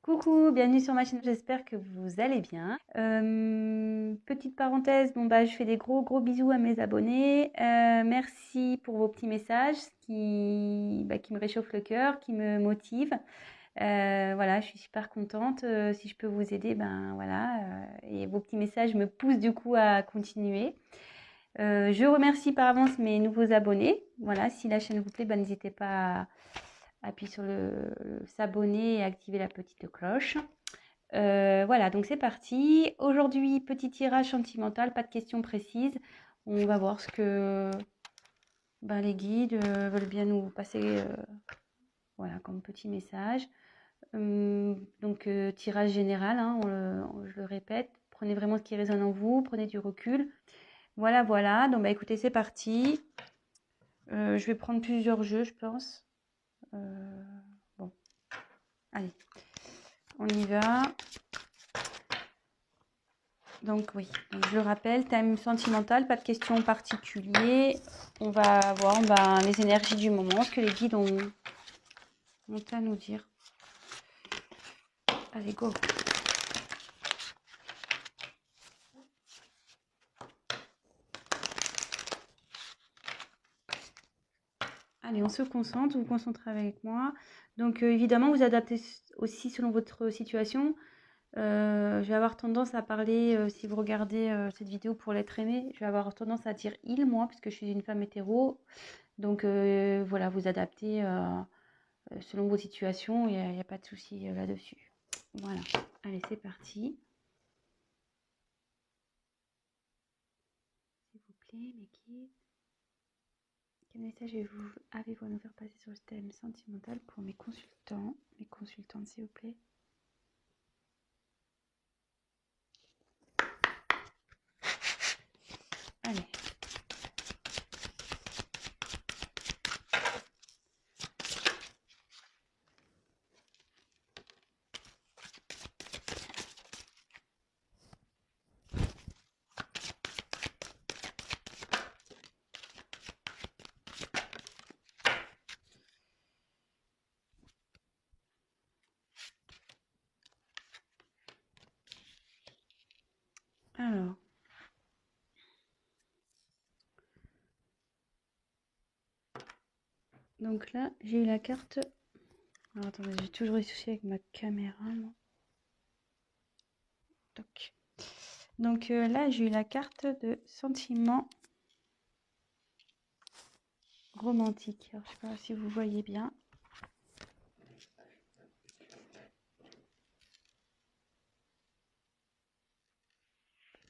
Coucou, bienvenue sur ma chaîne, j'espère que vous allez bien. Petite parenthèse, je fais des gros bisous à mes abonnés. Merci pour vos petits messages qui me réchauffent le cœur, qui me motivent. Voilà, je suis super contente. Si je peux vous aider, et vos petits messages me poussent du coup à continuer. Je remercie par avance mes nouveaux abonnés. Voilà, si la chaîne vous plaît, n'hésitez pas à appuyer sur le s'abonner et activer la petite cloche. Voilà, donc c'est parti. Aujourd'hui, petit tirage sentimental, pas de questions précises. On va voir ce que les guides veulent bien nous passer voilà, comme petit message. Tirage général, hein, je le répète. Prenez vraiment ce qui résonne en vous, prenez du recul. Voilà. Donc écoutez, c'est parti. Je vais prendre plusieurs jeux, je pense. Bon, allez, on y va. Donc oui, donc je le rappelle, thème sentimental, pas de questions particulières. On va voir les énergies du moment, ce que les guides ont à nous dire. Allez, go. Allez, on se concentre, vous vous concentrez avec moi. Donc évidemment, vous adaptez aussi selon votre situation. Je vais avoir tendance à parler, si vous regardez cette vidéo pour l'être aimé, je vais avoir tendance à dire il, moi, puisque je suis une femme hétéro. Donc voilà, vous adaptez selon vos situations, il n'y a pas de souci là-dessus. Voilà, allez, c'est parti. S'il vous plaît, mes guides. Quel message avez-vous à nous faire passer sur le thème sentimental pour mes consultantes, s'il vous plaît? Allez. Alors. Donc là, j'ai eu la carte. Alors attendez, j'ai toujours eu souci avec ma caméra, moi. Toc. Donc là, j'ai eu la carte de sentiment romantique. Alors, je sais pas si vous voyez bien.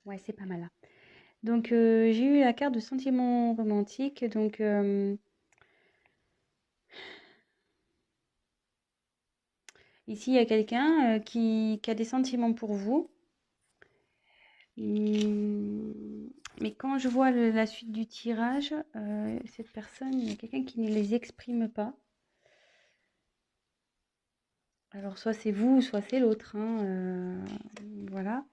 Ouais, c'est pas mal là. Donc j'ai eu la carte de sentiment romantique. Donc ici, il y a quelqu'un qui a des sentiments pour vous. Mais quand je vois la suite du tirage, cette personne, il y a quelqu'un qui ne les exprime pas. Alors, soit c'est vous, soit c'est l'autre, hein, voilà.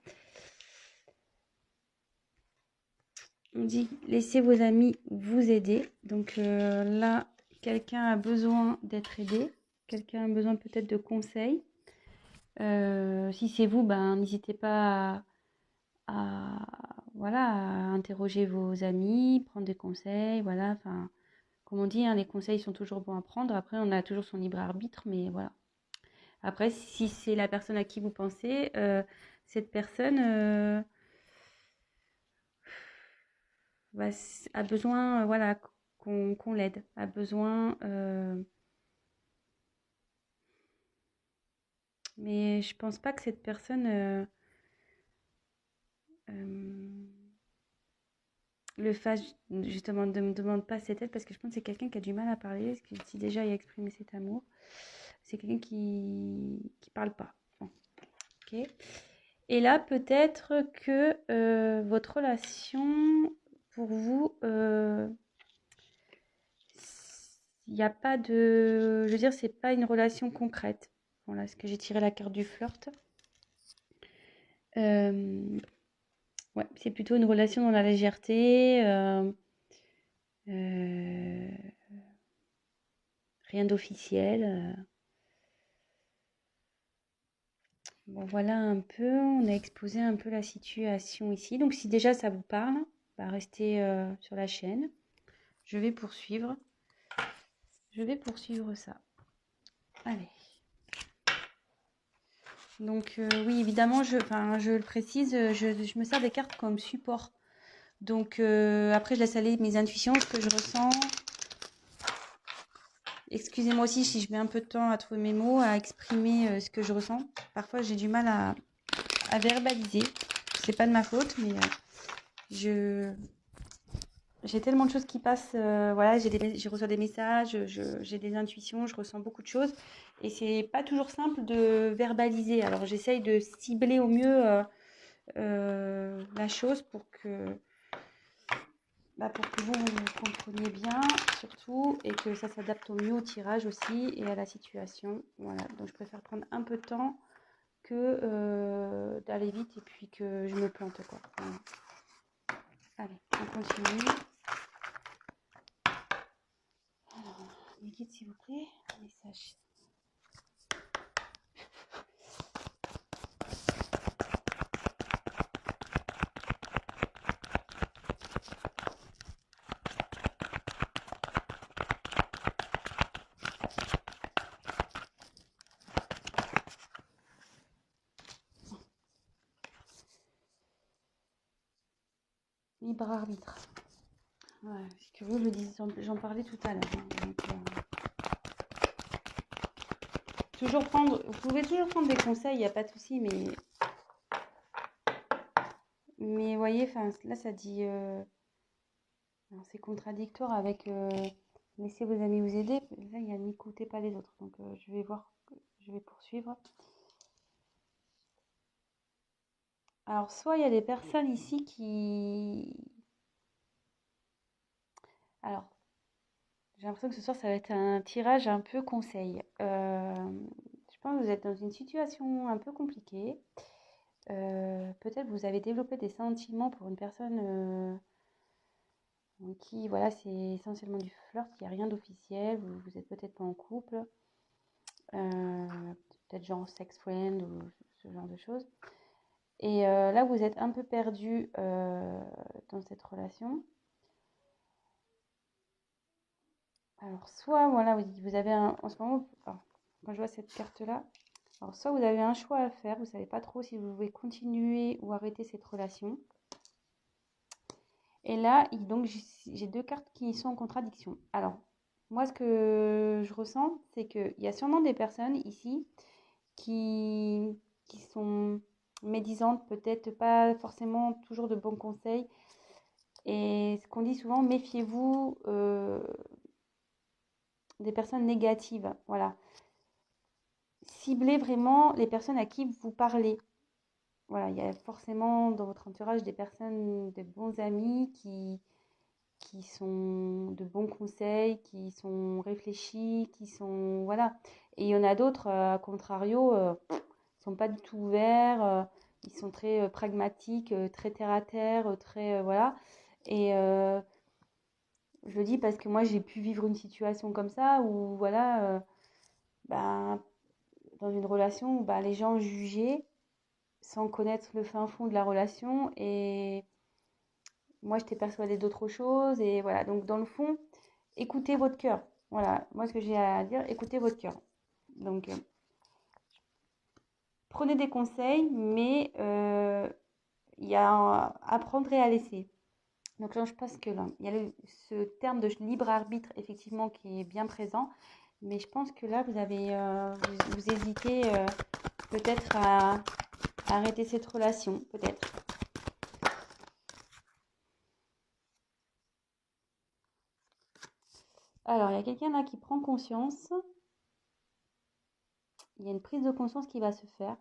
On dit laissez vos amis vous aider. Donc là, quelqu'un a besoin d'être aidé. Quelqu'un a besoin peut-être de conseils. Si c'est vous, n'hésitez pas voilà, à interroger vos amis, prendre des conseils, voilà. Enfin, comme on dit, hein, les conseils sont toujours bons à prendre. Après, on a toujours son libre arbitre, mais voilà. Après, si c'est la personne à qui vous pensez, cette personne a besoin, voilà, qu'on l'aide, a besoin. Mais je pense pas que cette personne le fasse, justement, ne me demande pas cette aide parce que je pense que c'est quelqu'un qui a du mal à parler, parce que si déjà il a exprimé cet amour, c'est quelqu'un qui parle pas. Bon, ok. Et là, peut-être que votre relation, pour vous, il n'y a pas de... Je veux dire, c'est pas une relation concrète. Voilà, ce que j'ai tiré la carte du flirt. Ouais, c'est plutôt une relation dans la légèreté. Euh, rien d'officiel. Bon, voilà un peu, on a exposé un peu la situation ici. Donc si déjà ça vous parle, bah, restez sur la chaîne. Je vais poursuivre. Je vais poursuivre ça. Allez. Donc oui, évidemment, je le précise, je me sers des cartes comme support. Donc après, je laisse aller mes intuitions, ce que je ressens. Excusez-moi aussi si je mets un peu de temps à trouver mes mots, à exprimer ce que je ressens. Parfois, j'ai du mal à verbaliser. C'est pas de ma faute, mais j'ai tellement de choses qui passent. Voilà, je reçois des messages, j'ai des intuitions, je ressens beaucoup de choses. Et c'est pas toujours simple de verbaliser. Alors, j'essaye de cibler au mieux la chose pour que vous compreniez bien, surtout, et que ça s'adapte au mieux au tirage aussi et à la situation. Voilà, donc je préfère prendre un peu de temps que d'aller vite et puis que je me plante, quoi. Voilà. Allez, on continue. Alors, les guides, s'il vous plaît, message. Libre arbitre. Ouais, c'est curieux, j'en parlais tout à l'heure. Hein, donc, vous pouvez toujours prendre des conseils, il n'y a pas de souci, mais voyez, là ça dit, c'est contradictoire avec laissez vos amis vous aider. Là, il y a n'écoutez pas les autres, donc je vais poursuivre. Alors, soit il y a des personnes ici qui... Alors, j'ai l'impression que ce soir, ça va être un tirage un peu conseil. Je pense que vous êtes dans une situation un peu compliquée. Peut-être vous avez développé des sentiments pour une personne qui, voilà, c'est essentiellement du flirt, il n'y a rien d'officiel, vous êtes peut-être pas en couple, peut-être genre sex friend ou ce genre de choses. Et là, vous êtes un peu perdu dans cette relation. Alors, soit, voilà, vous avez en ce moment, alors, quand je vois cette carte-là, alors soit vous avez un choix à faire, vous ne savez pas trop si vous pouvez continuer ou arrêter cette relation. Et là, donc, j'ai deux cartes qui sont en contradiction. Alors, moi, ce que je ressens, c'est qu'il y a sûrement des personnes ici qui sont médisantes, peut-être pas forcément toujours de bons conseils. Et ce qu'on dit souvent, méfiez-vous des personnes négatives. Voilà. Ciblez vraiment les personnes à qui vous parlez. Voilà, il y a forcément dans votre entourage des personnes, de bons amis qui sont de bons conseils, qui sont réfléchis, qui sont... Voilà. Et il y en a d'autres, à contrario, sont pas du tout ouverts, ils sont très pragmatiques, très terre à terre, très... voilà. Et je le dis parce que moi, j'ai pu vivre une situation comme ça où, voilà, ben, dans une relation où ben, les gens jugeaient sans connaître le fin fond de la relation et moi, j'étais persuadée d'autre chose et voilà. Donc, dans le fond, écoutez votre cœur. Voilà, moi, ce que j'ai à dire, écoutez votre cœur. Donc, prenez des conseils, mais il y a apprendre et à laisser. Donc là, je pense que là, il y a ce terme de libre arbitre, effectivement, qui est bien présent. Mais je pense que là, vous hésitez peut-être à arrêter cette relation, peut-être. Alors, il y a quelqu'un là qui prend conscience. Il y a une prise de conscience qui va se faire.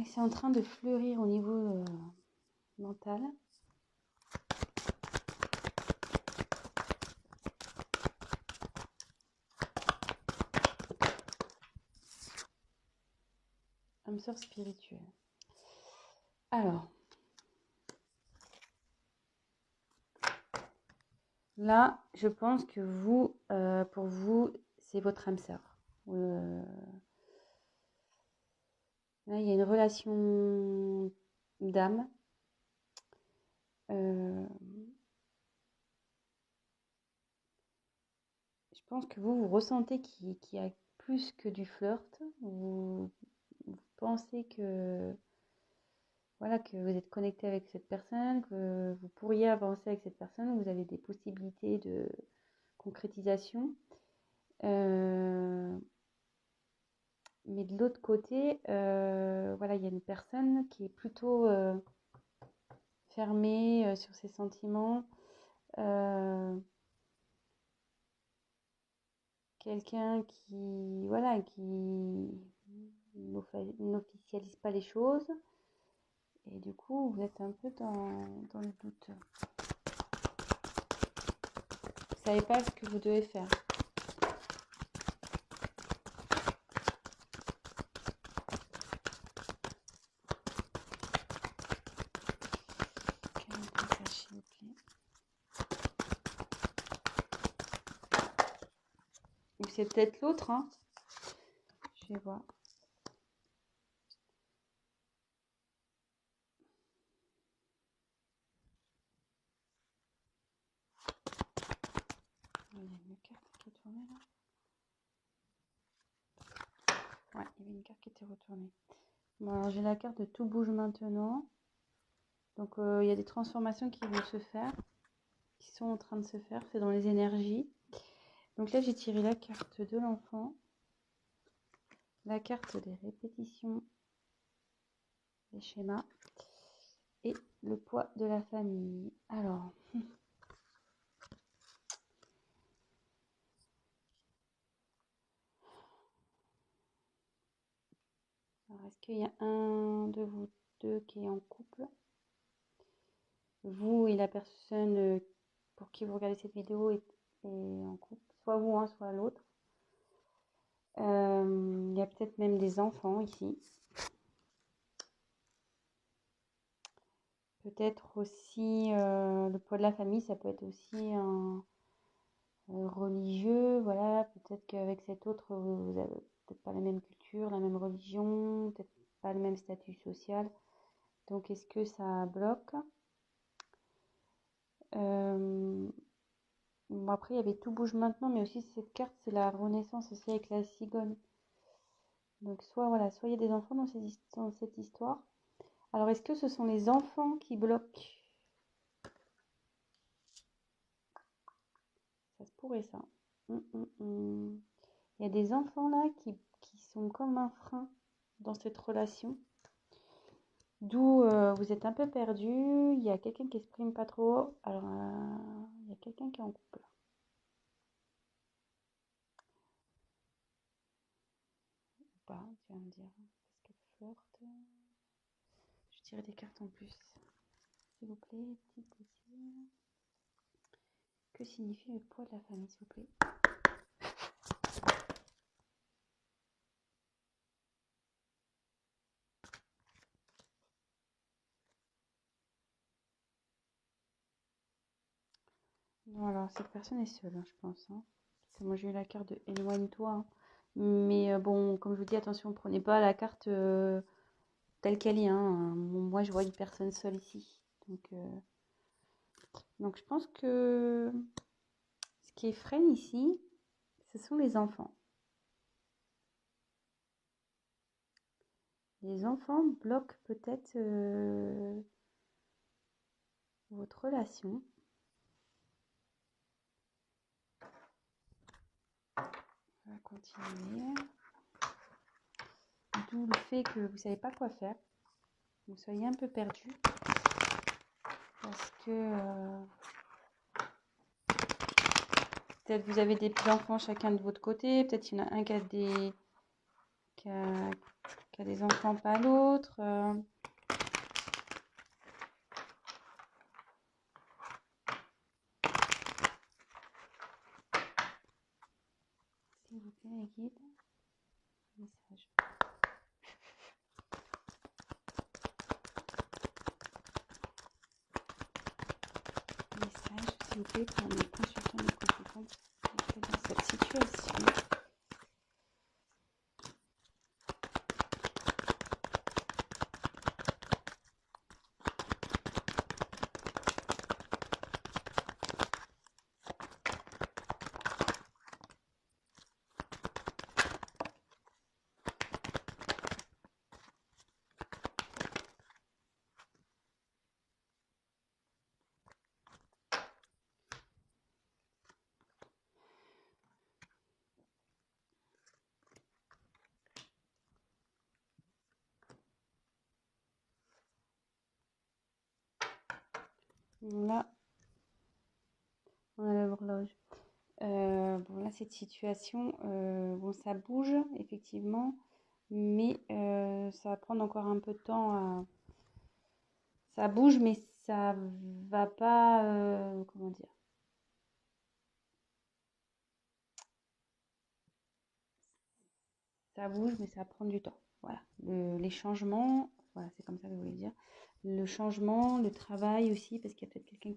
C'est en train de fleurir au niveau mental. Âme sœur spirituelle. Alors, là, je pense que pour vous, c'est votre âme sœur. Là, il y a une relation d'âme. Euh, je pense que vous ressentez qu'il y a plus que du flirt. Vous pensez que, voilà, que vous êtes connecté avec cette personne, que vous pourriez avancer avec cette personne, vous avez des possibilités de concrétisation. Mais de l'autre côté, voilà, il y a une personne qui est plutôt fermée sur ses sentiments. Quelqu'un qui, voilà, qui n'officialise pas les choses. Et du coup, vous êtes un peu dans le doute. Vous savez pas ce que vous devez faire. Quel message, s'il vous plaît. Ou c'est peut-être l'autre, hein. Je vais voir. Il y a une carte qui est tournée là. Ouais, il y avait une carte qui était retournée. Bon, alors j'ai la carte de tout bouge maintenant. Donc il y a des transformations qui vont se faire, qui sont en train de se faire. C'est dans les énergies. Donc là, j'ai tiré la carte de l'enfant, la carte des répétitions, des schémas et le poids de la famille. Alors, est-ce qu'il y a un de vous deux qui est en couple? Vous et la personne pour qui vous regardez cette vidéo est en couple, soit vous, hein, soit l'autre. Il y a peut-être même des enfants ici. Peut-être aussi le poids de la famille, ça peut être aussi un religieux. Voilà, peut-être qu'avec cet autre, vous n'avez peut-être pas la même culture, la même religion, peut-être pas le même statut social. Donc, est-ce que ça bloque? Bon, après, il y avait Tout bouge maintenant, mais aussi cette carte, c'est la renaissance aussi avec la cigogne. Donc, soit voilà, soit il y a des enfants dans cette histoire. Alors, est-ce que ce sont les enfants qui bloquent? Ça se pourrait, ça. Il y a des enfants là qui sont comme un frein dans cette relation. D'où vous êtes un peu perdu. Il y a quelqu'un qui exprime pas trop. Alors, il y a quelqu'un qui est en couple. Ou pas, tu vas me dire. Parce qu'elle flirte. Je tirer des cartes en plus. S'il vous plaît, petit possible. Que signifie le poids de la famille, s'il vous plaît? Non, alors cette personne est seule, hein, je pense. Hein. Parce que moi j'ai eu la carte de éloigne-toi. Hein. Mais bon, comme je vous dis, attention, prenez pas la carte telle qu'elle est. Hein. Moi je vois une personne seule ici. Donc je pense que ce qui est freine ici, ce sont les enfants. Les enfants bloquent peut-être votre relation. On va continuer. D'où le fait que vous ne savez pas quoi faire. Vous soyez un peu perdu. Parce que peut-être vous avez des petits-enfants chacun de votre côté. Peut-être il y en a un qui a des enfants, pas l'autre. S'il vous plaît, les guides. Message. Message, s'il vous plaît, pour mes consultants et consultantes dans cette situation. Là, on a l'horloge. Bon, là, cette situation, bon, ça bouge, effectivement, mais ça va prendre encore un peu de temps ça bouge, mais ça va pas, comment dire? Ça bouge, mais ça va prendre du temps. Voilà. Les changements, voilà, c'est comme ça que je voulais dire. Le changement, le travail aussi, parce qu'il y a peut-être quelqu'un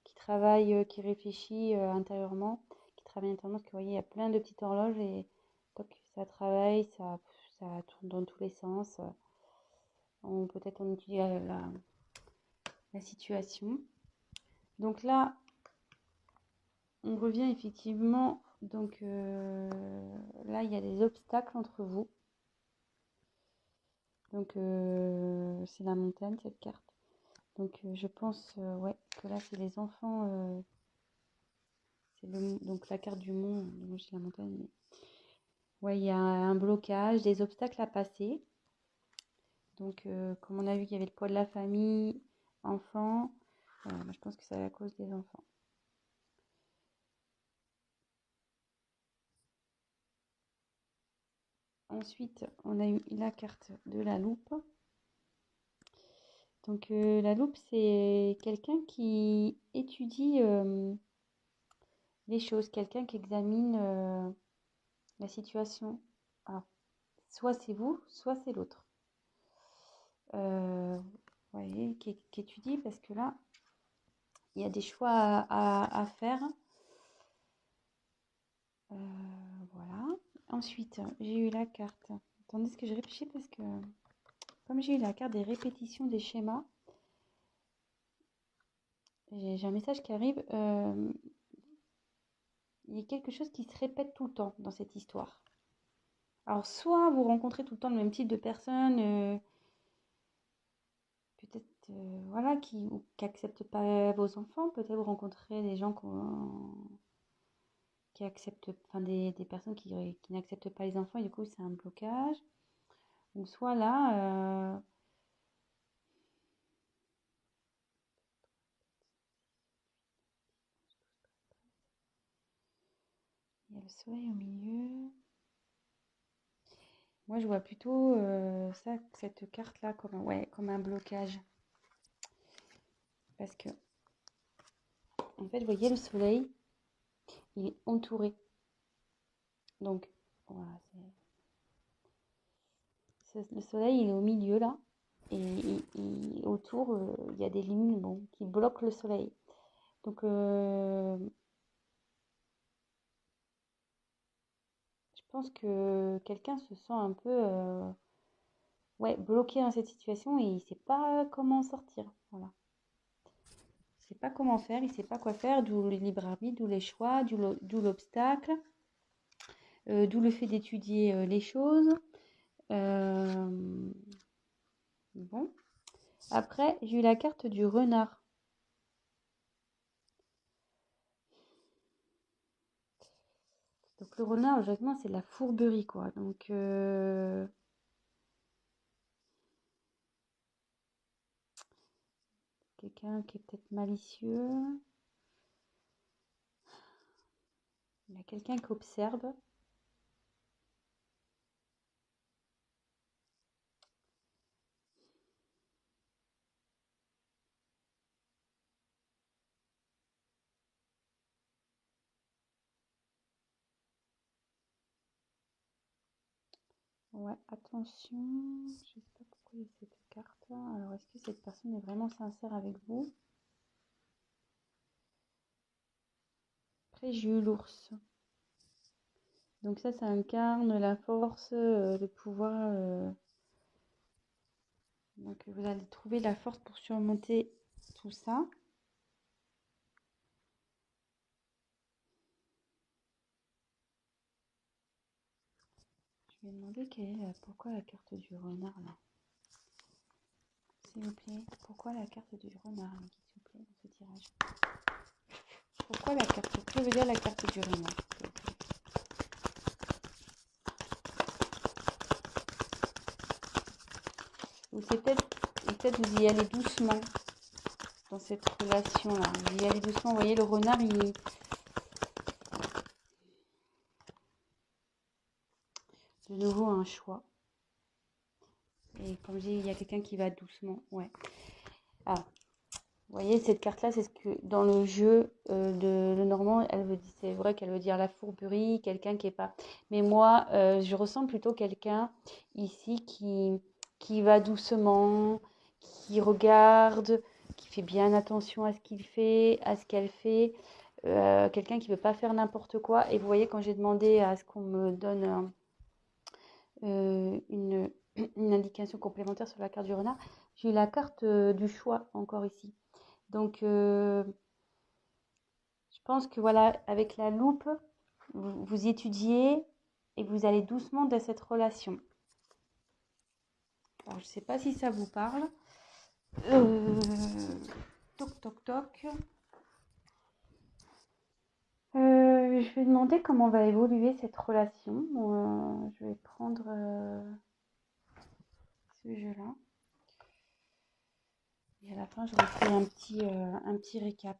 qui travaille, qui réfléchit intérieurement, qui travaille intérieurement, parce que vous voyez, il y a plein de petites horloges et toc, ça travaille, ça tourne dans tous les sens. Peut-être on étudie la situation. Donc là, on revient effectivement. Donc là, il y a des obstacles entre vous. Donc c'est la montagne, cette carte. Donc je pense ouais, que là, c'est les enfants. Donc la carte du mont, moi j'ai la montagne. Mais... ouais, il y a un blocage, des obstacles à passer. Donc comme on a vu qu'il y avait le poids de la famille, enfants, moi, je pense que c'est à cause des enfants. Ensuite, on a eu la carte de la loupe. Donc la loupe, c'est quelqu'un qui étudie les choses, quelqu'un qui examine la situation. Alors, soit c'est vous, soit c'est l'autre. Vous voyez, qui étudie parce que là, il y a des choix à faire. Voilà. Ensuite, j'ai eu la carte. Attendez, ce que je réfléchis parce que comme j'ai eu la carte des répétitions des schémas, j'ai un message qui arrive. Il y a quelque chose qui se répète tout le temps dans cette histoire. Alors, soit vous rencontrez tout le temps le même type de personne, peut-être voilà, qui n'acceptent pas vos enfants. Peut-être vous rencontrez des gens qui acceptent, enfin des personnes qui n'acceptent pas les enfants et du coup c'est un blocage. Ou soit là, il y a le soleil au milieu. Moi je vois plutôt cette carte-là comme un blocage. Parce que, en fait, vous voyez, le soleil, il est entouré. Donc, voilà, le soleil, il est au milieu là. Et autour, il y a des lignes qui bloquent le soleil. Donc, je pense que quelqu'un se sent un peu ouais, bloqué dans cette situation et il ne sait pas comment sortir. Voilà. Il ne sait pas comment faire, il ne sait pas quoi faire, d'où le libre arbitre, d'où les choix, d'où l'obstacle, d'où le fait d'étudier les choses. Bon. Après, j'ai eu la carte du renard. Donc le renard, logiquement, c'est de la fourberie, quoi. Donc quelqu'un qui est peut-être malicieux. Il y a quelqu'un qui observe. Ouais, attention. Je sais pas pourquoi il y a cette carte. Alors, est-ce que cette personne est vraiment sincère avec vous? Après, j'ai eu l'ours. Donc ça incarne la force, le pouvoir. Donc vous allez trouver la force pour surmonter tout ça. Je vais demander pourquoi la carte du renard là. S'il vous plaît, pourquoi la carte du renard, s'il vous plaît, dans ce tirage? Pourquoi la carte? Que veut dire la carte du renard? Ou c'est peut-être vous y allez doucement. dans cette relation-là. Vous y allez doucement. Vous voyez, le renard, il... De nouveau, un choix. Et comme je dis, il y a quelqu'un qui va doucement. Ouais. Ah, vous voyez, cette carte-là, c'est ce que dans le jeu de Lenormand, c'est vrai qu'elle veut dire la fourberie, quelqu'un qui est pas. Mais moi, je ressens plutôt quelqu'un ici qui va doucement, qui regarde, qui fait bien attention à ce qu'il fait, à ce qu'elle fait. Quelqu'un qui ne veut pas faire n'importe quoi. Et vous voyez, quand j'ai demandé à ce qu'on me donne une indication complémentaire sur la carte du renard, j'ai eu la carte du choix encore ici. Donc, je pense que voilà, avec la loupe, vous étudiez et vous allez doucement dans cette relation. Alors, je ne sais pas si ça vous parle. Toc, toc, toc. Je vais demander comment va évoluer cette relation. Je vais prendre ce jeu-là. Et à la fin, je refais un petit récap.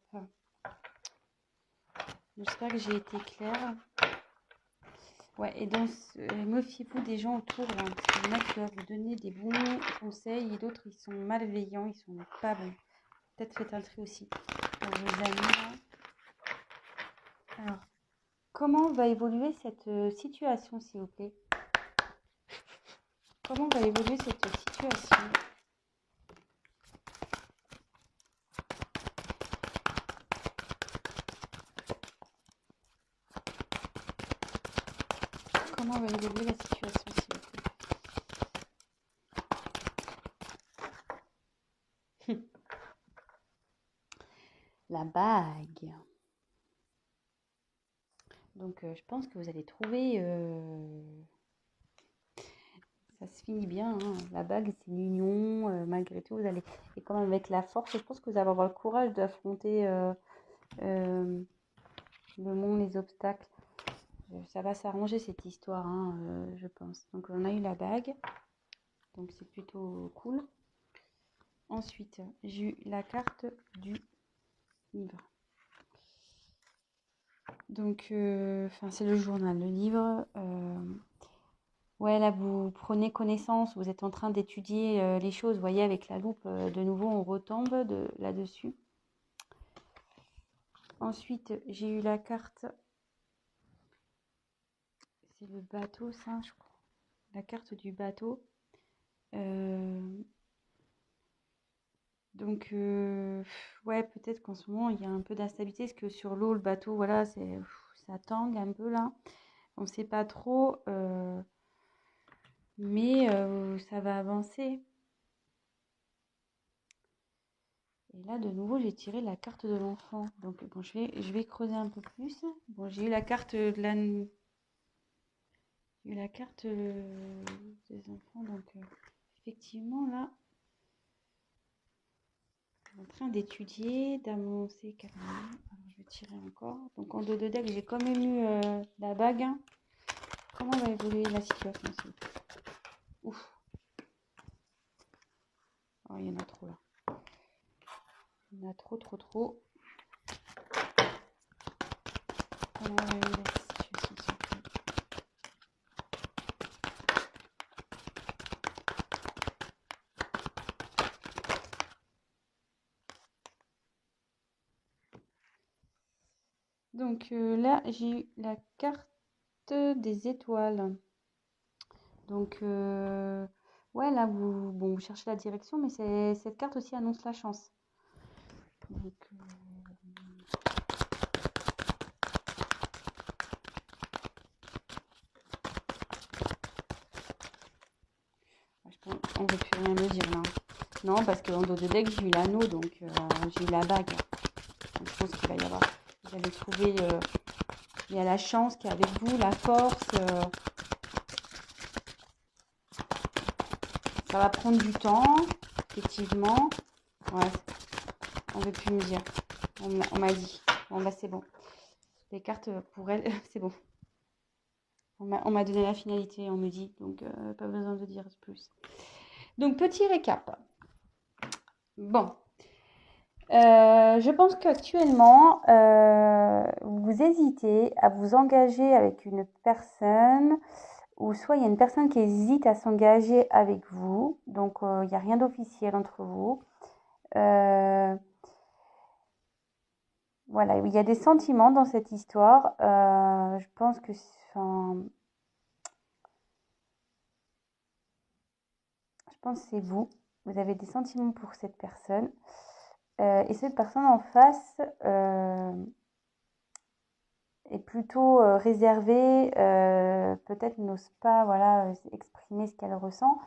J'espère que j'ai été claire. Ouais, et donc, méfiez-vous des gens autour, là, parce qu'il y en a qui doivent vous donner des bons conseils et d'autres, ils sont malveillants, ils sont pas bons. Peut-être faites un tri aussi pour vos amis, là. Alors, comment va évoluer cette situation, s'il vous plaît? Comment va évoluer cette situation? Comment va évoluer la situation, s'il vous plaît? La bague. Donc, je pense que vous allez trouver... ça se finit bien, hein. La bague, c'est l'union. Malgré tout, vous allez... Et quand même avec la force, je pense que vous allez avoir le courage d'affronter le monde, les obstacles. Ça va s'arranger cette histoire, hein, je pense. Donc, on a eu la bague. Donc, c'est plutôt cool. Ensuite, j'ai eu la carte du livre. Donc, c'est le journal, le livre. Ouais, là, vous prenez connaissance, vous êtes en train d'étudier les choses. Vous voyez, avec la loupe, de nouveau, on retombe là-dessus. Ensuite, j'ai eu la carte. C'est le bateau, ça, je crois. La carte du bateau. Donc, ouais, peut-être qu'en ce moment, il y a un peu d'instabilité. Parce que sur l'eau, le bateau, voilà, ça tangue un peu là. On ne sait pas trop. Mais ça va avancer. Et là, de nouveau, j'ai tiré la carte de l'enfant. Donc, bon, je vais creuser un peu plus. Bon, j'ai eu la carte de la... J'ai eu la carte des enfants. Donc, effectivement, là, en train d'étudier, d'avancer carrément. Alors, je vais tirer encore. Donc, en dos de deck, j'ai quand même eu la bague. Comment va évoluer la situation ici? Ouf. Oh, il y en a trop, là. Il y en a trop, trop, trop. Comment va évoluer la situation, s'il vous plaît? Donc, là, j'ai eu la carte des étoiles. Donc, ouais, là, vous cherchez la direction, mais cette carte aussi annonce la chance. Donc, on ne veut plus rien me dire là. Non, parce qu'en dos de deck, j'ai eu l'anneau, donc j'ai eu la bague. Donc, je pense qu'il va y avoir... Vous allez trouver... il y a la chance qui est avec vous, la force. Ça va prendre du temps, effectivement. Ouais, on ne veut plus me dire. On m'a dit. Bon, bah c'est bon. Les cartes, pour elle, c'est bon. On m'a donné la finalité, on me dit. Donc, pas besoin de dire plus. Donc, petit récap. Bon. Je pense qu'actuellement, vous hésitez à vous engager avec une personne, ou soit il y a une personne qui hésite à s'engager avec vous, donc il n'y a rien d'officiel entre vous. Euh, voilà, il y a des sentiments dans cette histoire. Je pense que, enfin, je pense que c'est vous. Vous avez des sentiments pour cette personne. Et cette personne en face est plutôt réservée, peut-être n'ose pas voilà, exprimer ce qu'elle ressent.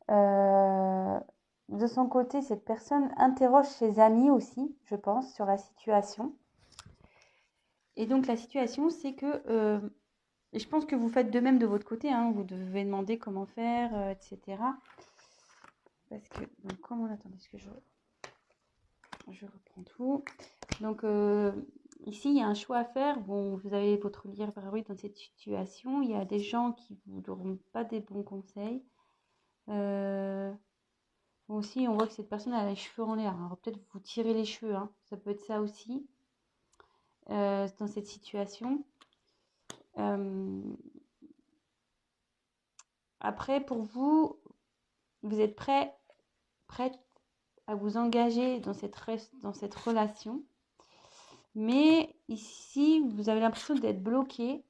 De son côté, cette personne interroge ses amis aussi, je pense, sur la situation. Et donc la situation, c'est que, et je pense que vous faites de même de votre côté, hein, vous devez demander comment faire, etc. Parce que, donc comment, attendez, est-ce que je reprends tout. Donc ici, il y a un choix à faire. Bon, vous avez votre libre arbitre dans cette situation. Il y a des gens qui ne vous donneront pas des bons conseils. Bon, aussi, on voit que cette personne a les cheveux en l'air. Alors peut-être vous tirez les cheveux, hein. Ça peut être ça aussi dans cette situation. Après, pour vous, vous êtes prête à vous engager dans cette relation. Mais ici, vous avez l'impression d'être bloqué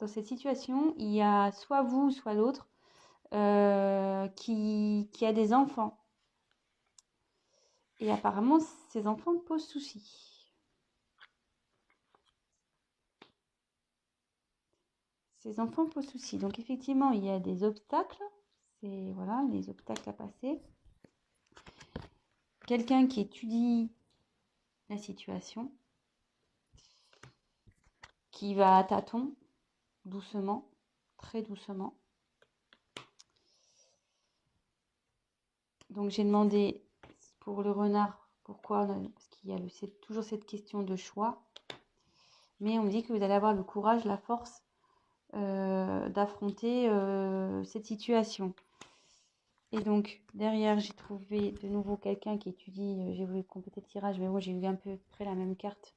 dans cette situation. Il y a soit vous, soit l'autre qui a des enfants. Et apparemment, ces enfants posent souci. Ces enfants posent souci. Donc effectivement, il y a des obstacles. C'est voilà, les obstacles à passer. Quelqu'un qui étudie la situation, qui va à tâtons, doucement, très doucement. Donc j'ai demandé pour le renard pourquoi, parce qu'il y a toujours cette question de choix. Mais on me dit que vous allez avoir le courage, la force d'affronter cette situation. Et donc derrière j'ai trouvé de nouveau quelqu'un qui étudie, j'ai voulu compléter le tirage, mais bon j'ai eu à peu près la même carte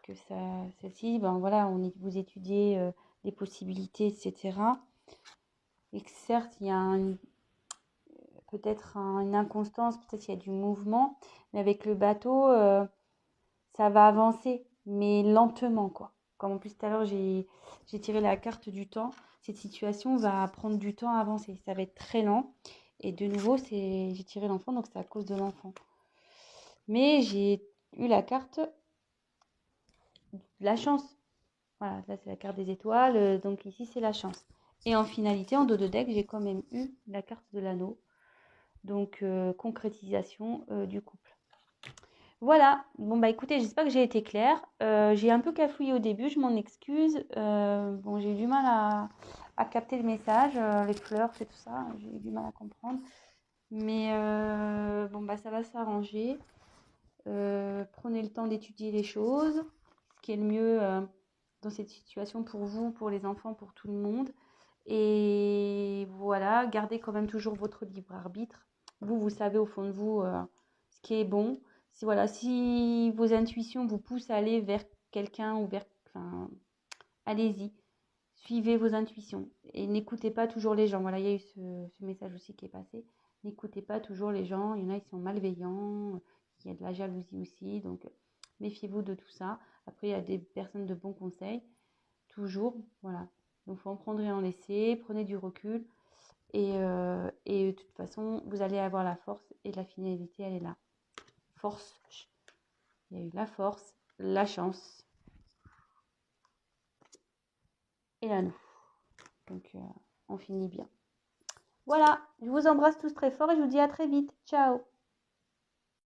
que celle-ci. Ben voilà, vous étudiez les possibilités, etc. Et que certes il y a peut-être une inconstance, peut-être qu'il y a du mouvement, mais avec le bateau, ça va avancer, mais lentement, quoi. Comme en plus tout à l'heure, j'ai tiré la carte du temps. Cette situation va prendre du temps à avancer. Ça va être très lent. Et de nouveau, j'ai tiré l'enfant, donc c'est à cause de l'enfant. Mais j'ai eu la carte de la chance. Voilà, là c'est la carte des étoiles, donc ici c'est la chance. Et en finalité, en dos de deck, j'ai quand même eu la carte de l'anneau. Donc concrétisation du couple. Voilà, bon bah écoutez, j'espère que j'ai été claire. J'ai un peu cafouillé au début, je m'en excuse. Bon, j'ai eu du mal à capter le message, les fleurs, c'est tout ça, j'ai eu du mal à comprendre. Mais bon bah ça va s'arranger. Prenez le temps d'étudier les choses, ce qui est le mieux dans cette situation pour vous, pour les enfants, pour tout le monde. Et voilà, gardez quand même toujours votre libre arbitre. Vous savez au fond de vous ce qui est bon. Si, voilà, si vos intuitions vous poussent à aller vers quelqu'un ou vers... Enfin, allez-y, suivez vos intuitions. Et n'écoutez pas toujours les gens. Voilà, il y a eu ce message aussi qui est passé. N'écoutez pas toujours les gens. Il y en a qui sont malveillants. Il y a de la jalousie aussi. Donc, méfiez-vous de tout ça. Après, il y a des personnes de bons conseils. Toujours, voilà. Donc, il faut en prendre et en laisser. Prenez du recul. Et de toute façon, vous allez avoir la force et la finalité, elle est là. Force. Il y a eu la force, la chance et la nous. Donc, on finit bien. Voilà, je vous embrasse tous très fort et je vous dis à très vite. Ciao!